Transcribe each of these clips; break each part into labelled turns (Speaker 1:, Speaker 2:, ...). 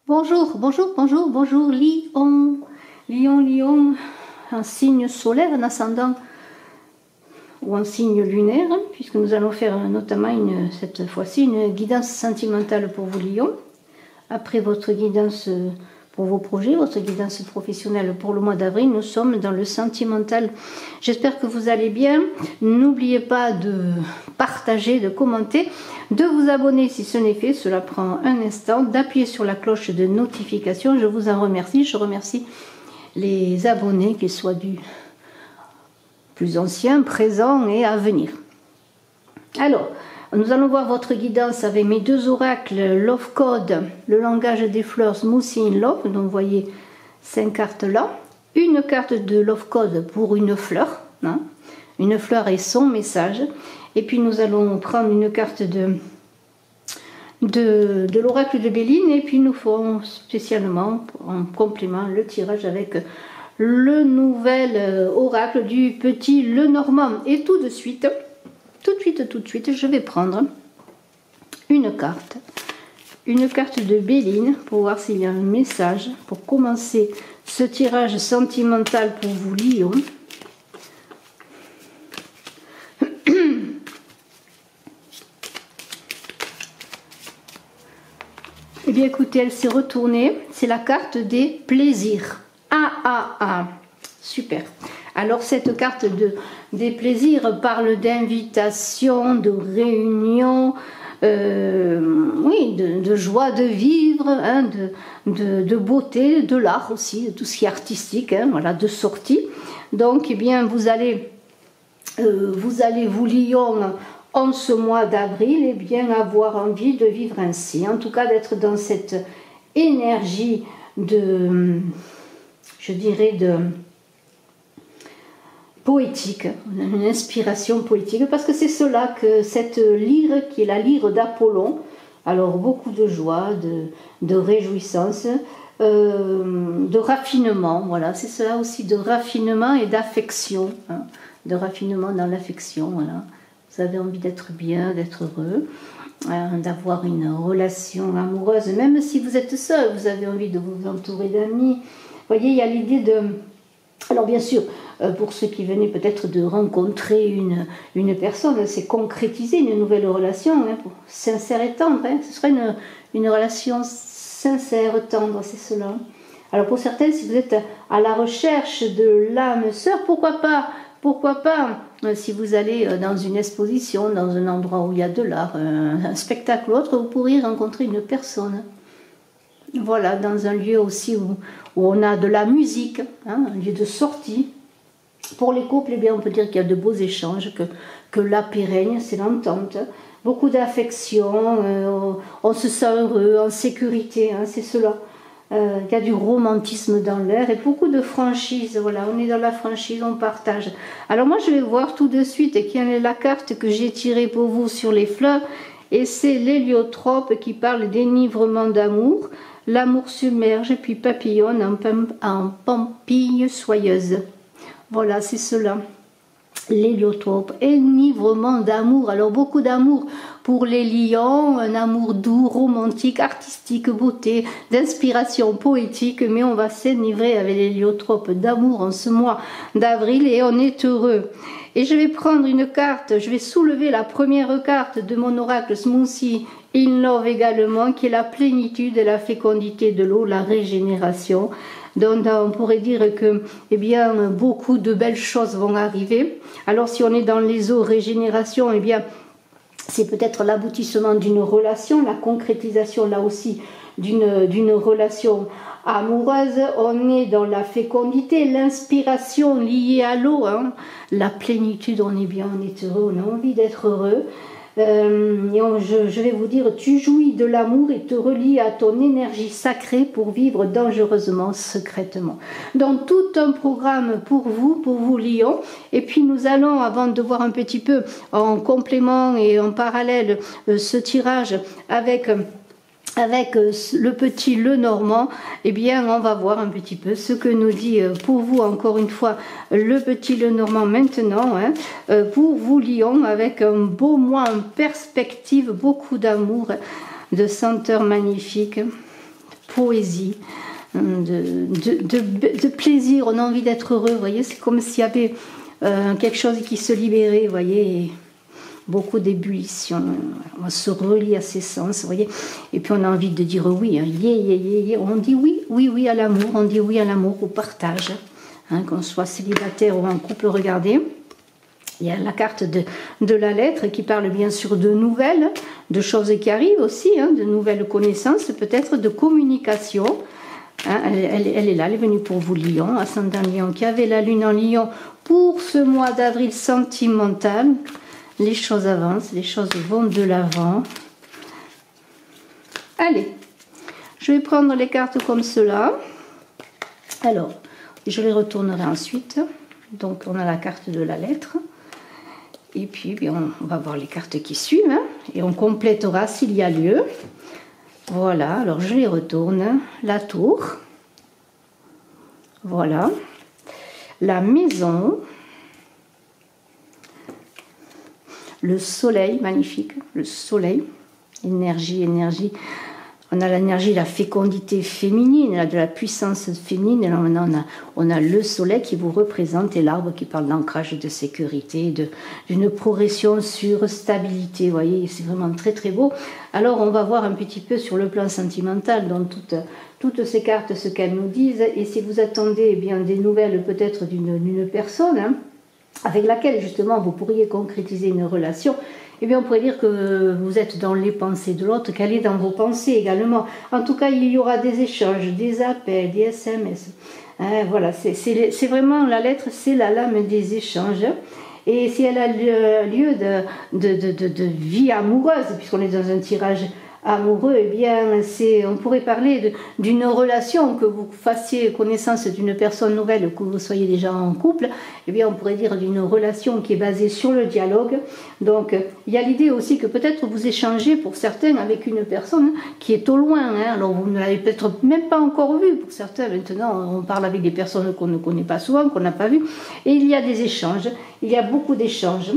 Speaker 1: Bonjour, bonjour, bonjour, bonjour, Lion. Lion, un signe solaire, un ascendant ou un signe lunaire, puisque nous allons faire notamment cette fois-ci une guidance sentimentale pour vous, Lion. Après votre guidance pour vos projets, votre guidance professionnelle pour le mois d'avril, nous sommes dans le sentimental. J'espère que vous allez bien. N'oubliez pas de partager, de commenter, de vous abonner si ce n'est fait. Cela prend un instant. D'appuyer sur la cloche de notification. Je vous en remercie. Je remercie les abonnés, qu'ils soient du plus anciens, présents et à venir. Alors, nous allons voir votre guidance avec mes deux oracles, Love Code, le langage des fleurs, Smoothie in Love. Donc vous voyez 5 cartes là. Une carte de Love Code pour une fleur, hein, une fleur et son message. Et puis nous allons prendre une carte de l'oracle de Béline. Et puis nous ferons spécialement en complément le tirage avec le nouvel oracle du petit Lenormand. Et tout de suite, je vais prendre une carte de Béline pour voir s'il y a un message pour commencer ce tirage sentimental pour vous, Lion. Eh bien écoutez, elle s'est retournée, c'est la carte des plaisirs. Super. Alors cette carte des plaisirs parle d'invitation, de réunion, oui, de joie de vivre, hein, de beauté, de l'art aussi, de tout ce qui est artistique, hein, voilà, de sortie. Donc, eh bien, vous allez, vous Lion, en ce mois d'avril, eh bien, avoir envie de vivre ainsi. En tout cas, d'être dans cette énergie de, je dirais, poétique, une inspiration poétique, parce que c'est cela que cette lyre, qui est la lyre d'Apollon, alors beaucoup de joie, de réjouissance, de raffinement, voilà, c'est cela aussi, de raffinement et d'affection, hein, de raffinement dans l'affection, voilà. Vous avez envie d'être bien, d'être heureux, hein, d'avoir une relation amoureuse, même si vous êtes seul, vous avez envie de vous entourer d'amis. Vous voyez, il y a l'idée de... Alors bien sûr, pour ceux qui venaient peut-être de rencontrer une personne, c'est concrétiser une nouvelle relation, hein, sincère et tendre, hein, ce serait une relation sincère, tendre, c'est cela. Alors pour certains, si vous êtes à la recherche de l'âme sœur, pourquoi pas, si vous allez dans une exposition, dans un endroit où il y a de l'art, un spectacle ou autre, vous pourriez rencontrer une personne. Voilà, dans un lieu aussi où on a de la musique, hein, un lieu de sortie. Pour les couples, eh bien, on peut dire qu'il y a de beaux échanges, que la paix règne, c'est l'entente. Beaucoup d'affection, on se sent heureux, en sécurité, hein, c'est cela. Il y a du romantisme dans l'air et beaucoup de franchise. Voilà, on est dans la franchise, on partage. Alors moi, je vais voir tout de suite quelle est la carte que j'ai tirée pour vous sur les fleurs. Et c'est l'héliotrope qui parle d'énivrement d'amour. L'amour submerge, puis papillonne en pampille soyeuse. Voilà, c'est cela. L'héliotrope, enivrement d'amour. Alors beaucoup d'amour pour les lions, un amour doux, romantique, artistique, beauté, d'inspiration poétique, mais on va s'enivrer avec l'héliotrope d'amour en ce mois d'avril et on est heureux. Et je vais prendre une carte, je vais soulever la première carte de mon oracle Smoothie in Love également, qui est la plénitude et la fécondité de l'eau, la régénération. Donc on pourrait dire que eh bien, beaucoup de belles choses vont arriver. Alors si on est dans les eaux régénération, eh bien, c'est peut-être l'aboutissement d'une relation, la concrétisation là aussi d'une relation amoureuse. On est dans la fécondité, l'inspiration liée à l'eau, hein. La plénitude, on est bien, on est heureux, on a envie d'être heureux. Je vais vous dire, tu jouis de l'amour et te relie à ton énergie sacrée pour vivre dangereusement, secrètement. Donc tout un programme pour vous Lion. Et puis nous allons, avant de voir un petit peu en complément et en parallèle ce tirage avec le petit Lenormand, eh bien on va voir un petit peu ce que nous dit pour vous encore une fois le petit Lenormand maintenant, hein, pour vous Lion, avec un beau mois en perspective, beaucoup d'amour, de senteurs magnifiques poésie, de plaisir, on a envie d'être heureux, vous voyez, c'est comme s'il y avait quelque chose qui se libérait, vous voyez, beaucoup d'ébullition, on se relie à ses sens, vous voyez, et puis on a envie de dire oui, hein, on dit oui à l'amour, on dit oui à l'amour, au partage, hein, qu'on soit célibataire ou en couple, regardez. Il y a la carte de la lettre qui parle bien sûr de nouvelles, de choses qui arrivent aussi, hein, de nouvelles connaissances, peut-être de communication. Hein, elle est là, elle est venue pour vous, Lion, ascendant Lion, qui avait la lune en Lion pour ce mois d'avril sentimental. Les choses avancent, les choses vont de l'avant. Allez, je vais prendre les cartes comme cela. Alors, je les retournerai ensuite. Donc, on a la carte de la lettre. Et puis, bien, on va voir les cartes qui suivent. Hein, et on complétera s'il y a lieu. Voilà, alors je les retourne. La tour. Voilà. La maison. Le soleil, magnifique. Le soleil. Énergie, énergie. On a l'énergie, la fécondité féminine, de la puissance féminine. Et là, maintenant, on a le soleil qui vous représente et l'arbre qui parle d'ancrage, de sécurité, d'une progression sur stabilité. Vous voyez, c'est vraiment très très beau. Alors, on va voir un petit peu sur le plan sentimental, dans toutes ces cartes, ce qu'elles nous disent. Et si vous attendez eh bien, des nouvelles peut-être d'une personne, hein, avec laquelle justement vous pourriez concrétiser une relation, eh bien, on pourrait dire que vous êtes dans les pensées de l'autre, qu'elle est dans vos pensées également. En tout cas, il y aura des échanges, des appels, des SMS. Hein, voilà, c'est vraiment la lettre, c'est la lame des échanges. Et si elle a lieu de vie amoureuse, puisqu'on est dans un tirage amoureux, eh bien, on pourrait parler d'une relation, que vous fassiez connaissance d'une personne nouvelle, que vous soyez déjà en couple, eh bien, on pourrait dire d'une relation qui est basée sur le dialogue. Donc, il y a l'idée aussi que peut-être vous échangez pour certains avec une personne qui est au loin. Hein. Alors, vous ne l'avez peut-être même pas encore vue. Pour certains, maintenant, on parle avec des personnes qu'on ne connaît pas souvent, qu'on n'a pas vues. Et il y a des échanges. Il y a beaucoup d'échanges.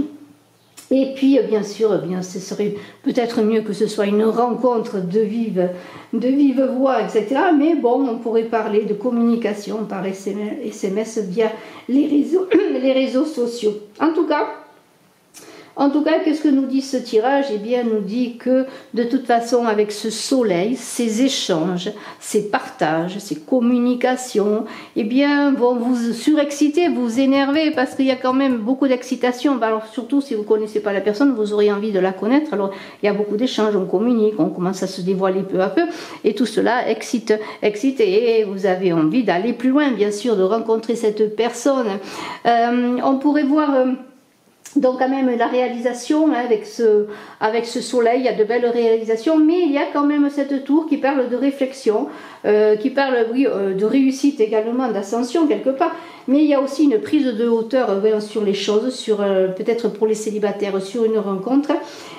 Speaker 1: Et puis, bien sûr, ce serait peut-être mieux que ce soit une rencontre de vive voix, etc. Mais bon, on pourrait parler de communication par SMS via les réseaux sociaux. En tout cas, qu'est-ce que nous dit ce tirage? Eh bien, nous dit que de toute façon, avec ce soleil, ces échanges, ces partages, ces communications, eh bien, vont vous surexciter, vous énerver, parce qu'il y a quand même beaucoup d'excitation. Alors, surtout si vous ne connaissez pas la personne, vous aurez envie de la connaître. Alors, il y a beaucoup d'échanges, on communique, on commence à se dévoiler peu à peu, et tout cela excite, et vous avez envie d'aller plus loin, bien sûr, de rencontrer cette personne. On pourrait voir... Donc quand même la réalisation, hein, avec ce soleil, il y a de belles réalisations, mais il y a quand même cette tour qui parle de réflexion, qui parle de réussite également, d'ascension quelque part, mais il y a aussi une prise de hauteur sur les choses, peut-être pour les célibataires sur une rencontre,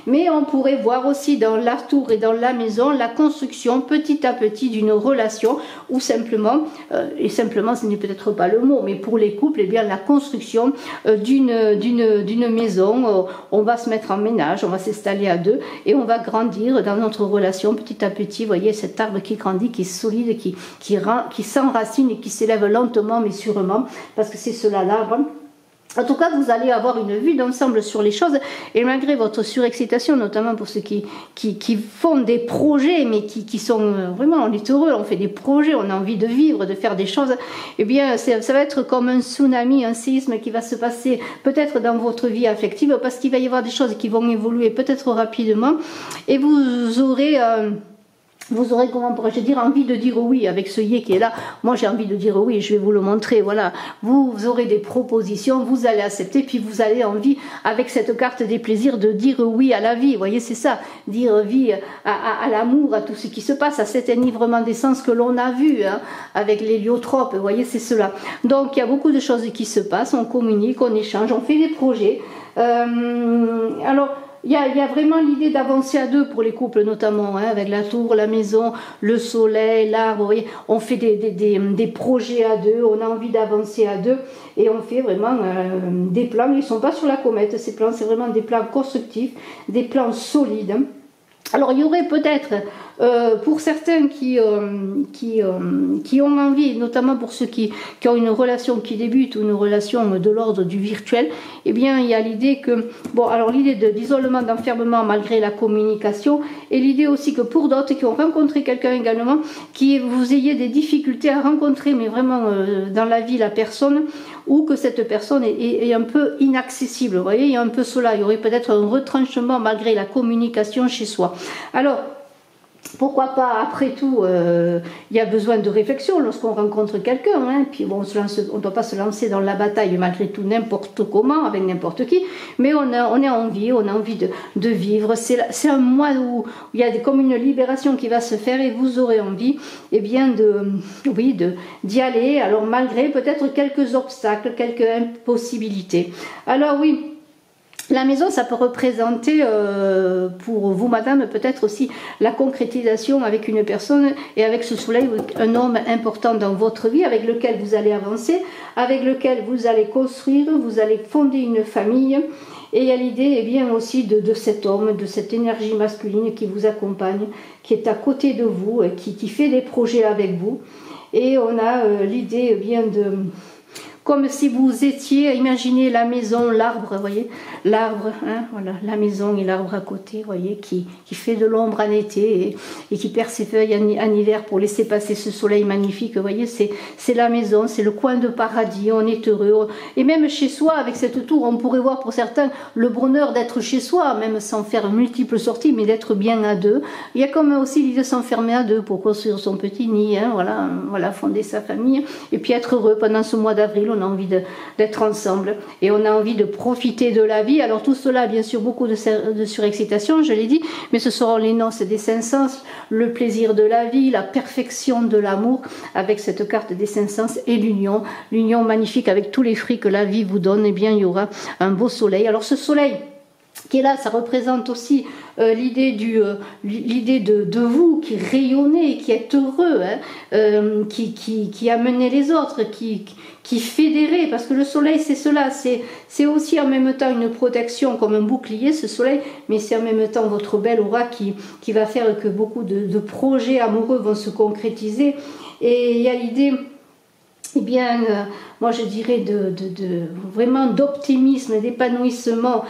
Speaker 1: mais on pourrait voir aussi dans la tour et dans la maison la construction petit à petit d'une relation, ou simplement, et simplement ce n'est peut-être pas le mot, mais pour les couples, eh bien la construction d'une maison, on va se mettre en ménage, on va s'installer à deux et on va grandir dans notre relation petit à petit. Vous voyez cet arbre qui grandit, qui est solide, qui s'enracine et qui s'élève lentement mais sûrement, parce que c'est cela l'arbre. En tout cas, vous allez avoir une vue d'ensemble sur les choses, et malgré votre surexcitation, notamment pour ceux qui font des projets, mais qui sont vraiment, on est heureux, on fait des projets, on a envie de vivre, de faire des choses, eh bien, ça va être comme un tsunami, un séisme qui va se passer peut-être dans votre vie affective, parce qu'il va y avoir des choses qui vont évoluer peut-être rapidement, et vous aurez... comment pourrais-je dire, envie de dire oui avec ce yé qui est là. Moi, j'ai envie de dire oui, je vais vous le montrer. Voilà, vous aurez des propositions, vous allez accepter, puis vous allez envie, avec cette carte des plaisirs, de dire oui à la vie. Vous voyez, c'est ça, dire oui à l'amour, à tout ce qui se passe, à cet enivrement des sens que l'on a vu, hein, avec l'héliotrope. Vous voyez, c'est cela. Donc, il y a beaucoup de choses qui se passent, on communique, on échange, on fait des projets. Alors... Il y a vraiment l'idée d'avancer à deux pour les couples notamment, hein, avec la tour, la maison, le soleil, l'arbre, vous voyez, on fait des projets à deux, on a envie d'avancer à deux et on fait vraiment des plans, ils ne sont pas sur la comète ces plans, c'est vraiment des plans constructifs, des plans solides. Alors il y aurait peut-être Pour certains qui ont envie, notamment pour ceux qui ont une relation qui débute ou une relation de l'ordre du virtuel, eh bien il y a l'idée que, bon, alors l'idée d'isolement, d'enfermement malgré la communication, et l'idée aussi que pour d'autres qui ont rencontré quelqu'un également, qui vous ayez des difficultés à rencontrer, mais vraiment dans la vie, la personne, ou que cette personne est un peu inaccessible. Vous voyez, il y a un peu cela, il y aurait peut-être un retranchement malgré la communication chez soi. Alors, pourquoi pas, après tout, il y a besoin de réflexion lorsqu'on rencontre quelqu'un, hein, puis bon, on ne doit pas se lancer dans la bataille malgré tout n'importe comment, avec n'importe qui, mais on a envie de vivre. C'est un mois où il y a comme une libération qui va se faire et vous aurez envie, eh bien, d'y aller, alors malgré peut-être quelques obstacles, quelques impossibilités. Alors oui, la maison, ça peut représenter pour vous, madame, peut-être aussi la concrétisation avec une personne et avec ce soleil, un homme important dans votre vie, avec lequel vous allez avancer, avec lequel vous allez construire, vous allez fonder une famille. Et il y a l'idée, eh bien, aussi de cet homme, de cette énergie masculine qui vous accompagne, qui est à côté de vous, qui fait des projets avec vous. Et on a l'idée, eh bien, comme si vous étiez, imaginez la maison, l'arbre, vous voyez, l'arbre, hein, voilà, la maison et l'arbre à côté, vous voyez, qui fait de l'ombre en été et qui perd ses feuilles en hiver pour laisser passer ce soleil magnifique, vous voyez, c'est la maison, c'est le coin de paradis, on est heureux. Et même chez soi, avec cette tour, on pourrait voir pour certains le bonheur d'être chez soi, même sans faire multiples sorties, mais d'être bien à deux. Il y a comme aussi l'idée de s'enfermer à deux pour construire son petit nid, hein, voilà, fonder sa famille, et puis être heureux pendant ce mois d'avril. On a envie d'être ensemble et on a envie de profiter de la vie. Alors tout cela, bien sûr, beaucoup de surexcitation, je l'ai dit, mais ce seront les noces des cinq sens, le plaisir de la vie, la perfection de l'amour, avec cette carte des cinq sens et l'union magnifique avec tous les fruits que la vie vous donne. Eh bien, il y aura un beau soleil. Alors ce soleil qui est là, ça représente aussi l'idée de vous qui rayonnez, qui êtes heureux, hein, qui amenez les autres, qui fédérez, parce que le soleil c'est cela, c'est aussi en même temps une protection comme un bouclier, ce soleil, mais c'est en même temps votre belle aura qui va faire que beaucoup de projets amoureux vont se concrétiser. Et il y a l'idée, eh bien, moi je dirais vraiment d'optimisme, d'épanouissement,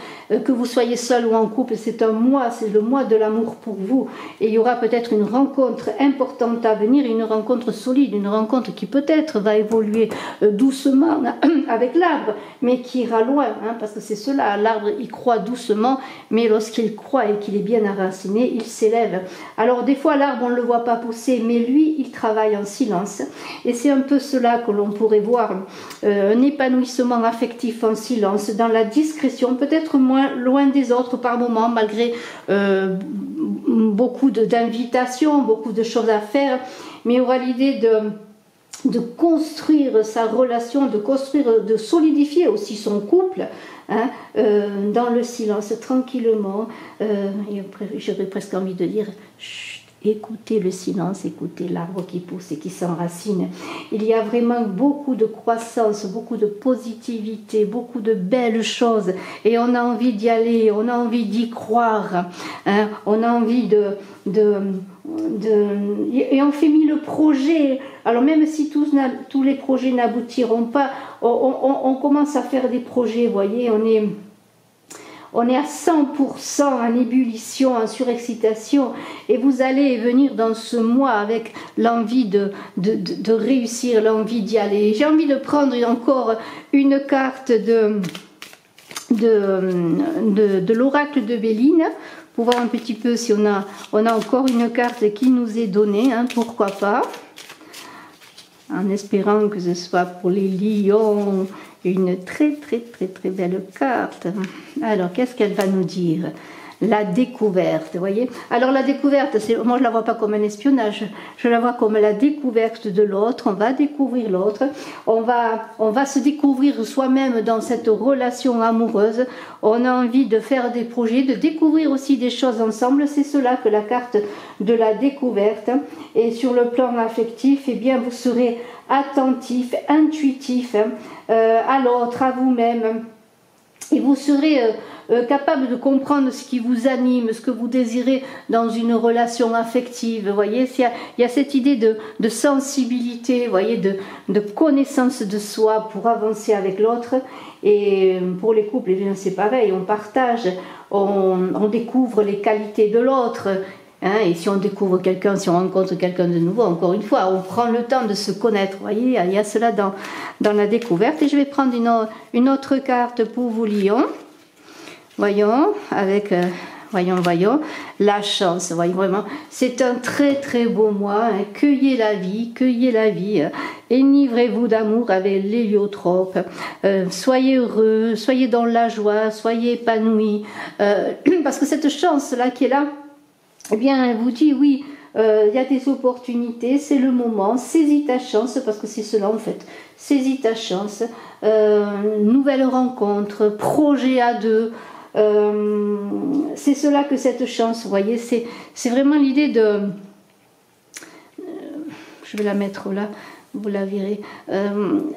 Speaker 1: que vous soyez seul ou en couple, c'est un mois, c'est le mois de l'amour pour vous, et il y aura peut-être une rencontre importante à venir, une rencontre solide, une rencontre qui peut-être va évoluer doucement avec l'arbre, mais qui ira loin, hein, parce que c'est cela, l'arbre il croît doucement, mais lorsqu'il croît et qu'il est bien enraciné, il s'élève. Alors des fois l'arbre on ne le voit pas pousser, mais lui il travaille en silence, et c'est un peu cela que l'on pourrait voir, un épanouissement affectif en silence, dans la discrétion, peut-être moins loin des autres par moment, malgré beaucoup d'invitations, beaucoup de choses à faire, mais il y aura l'idée de construire sa relation, de solidifier aussi son couple, hein, dans le silence, tranquillement, j'aurais presque envie de dire écoutez le silence, écoutez l'arbre qui pousse et qui s'enracine. Il y a vraiment beaucoup de croissance, beaucoup de positivité, beaucoup de belles choses, et on a envie d'y aller, on a envie d'y croire, hein, on a envie et on fait mille projets. Alors même si tous les projets n'aboutiront pas, on commence à faire des projets, vous voyez, on est à 100% en ébullition, en surexcitation, et vous allez venir dans ce mois avec l'envie de réussir, l'envie d'y aller. J'ai envie de prendre encore une carte de l'oracle de Béline, pour voir un petit peu si on a encore une carte qui nous est donnée, hein, pourquoi pas, en espérant que ce soit pour les lions. Une très belle carte. Alors, qu'est-ce qu'elle va nous dire? La découverte, vous voyez. Alors, la découverte, moi je la vois pas comme un espionnage, je la vois comme la découverte de l'autre. On va découvrir l'autre, on va se découvrir soi-même dans cette relation amoureuse. On a envie de faire des projets, de découvrir aussi des choses ensemble. C'est cela que la carte de la découverte. Et sur le plan affectif, eh bien, vous serez attentif, intuitif, à l'autre, à vous-même. Et vous serez capable de comprendre ce qui vous anime, ce que vous désirez dans une relation affective. Vous voyez, il y a cette idée de sensibilité, vous voyez, de connaissance de soi pour avancer avec l'autre. Et pour les couples, eh bien, c'est pareil, on partage, on découvre les qualités de l'autre. Hein, et si on découvre quelqu'un, si on rencontre quelqu'un de nouveau, encore une fois, on prend le temps de se connaître. Vous voyez, il y a cela dans la découverte. Et je vais prendre une autre carte pour vous, Lion. Voyons, avec, voyons, la chance. Voyez, vraiment, c'est un très très beau mois. Hein. Cueillez la vie. Enivrez-vous d'amour avec l'héliotrope. Soyez heureux, soyez dans la joie, soyez épanouis. Parce que cette chance-là qui est là, eh bien, elle vous dit oui, il y a des opportunités, c'est le moment, saisis ta chance, parce que c'est cela en fait, saisis ta chance, nouvelle rencontre, projet à deux, c'est cela que cette chance, vous voyez, c'est vraiment l'idée de, je vais la mettre là, vous la verrez,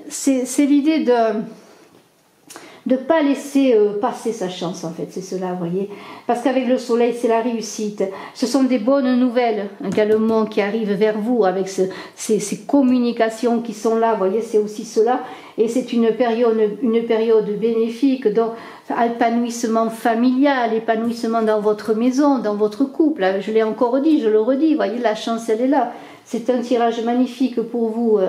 Speaker 1: c'est l'idée de ne pas laisser passer sa chance, en fait, c'est cela, vous voyez. Parce qu'avec le soleil, c'est la réussite. Ce sont des bonnes nouvelles également qui arrivent vers vous avec ces communications qui sont là, vous voyez, c'est aussi cela. Et c'est une période bénéfique, donc épanouissement familial, épanouissement dans votre maison, dans votre couple. Je l'ai encore dit, je le redis, vous voyez, la chance, elle est là. C'est un tirage magnifique pour vous.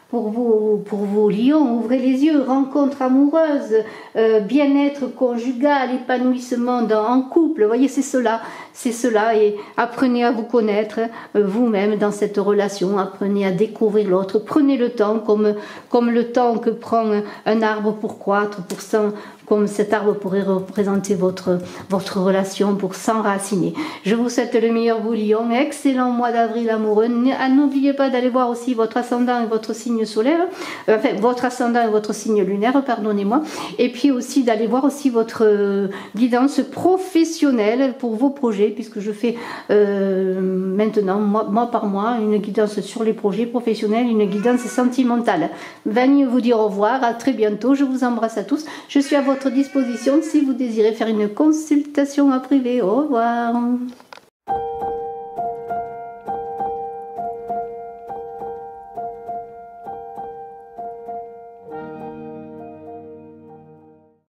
Speaker 1: Pour vous, Lion, ouvrez les yeux, rencontre amoureuse, bien-être conjugal, épanouissement en couple, vous voyez, c'est cela, et apprenez à vous connaître vous-même dans cette relation, apprenez à découvrir l'autre, prenez le temps, comme le temps que prend un arbre pour croître, comme cet arbre pourrait représenter votre relation pour s'enraciner. Je vous souhaite le meilleur, vous, Lion, excellent mois d'avril amoureux. N'oubliez pas d'aller voir aussi votre ascendant et votre signe solaire, enfin votre ascendant et votre signe lunaire, pardonnez-moi, et puis aussi d'aller voir aussi votre guidance professionnelle pour vos projets, puisque je fais maintenant, mois par mois, une guidance sur les projets professionnels, une guidance sentimentale. Venez vous dire au revoir, à très bientôt, je vous embrasse à tous, je suis à votre disposition si vous désirez faire une consultation en privé. Au revoir.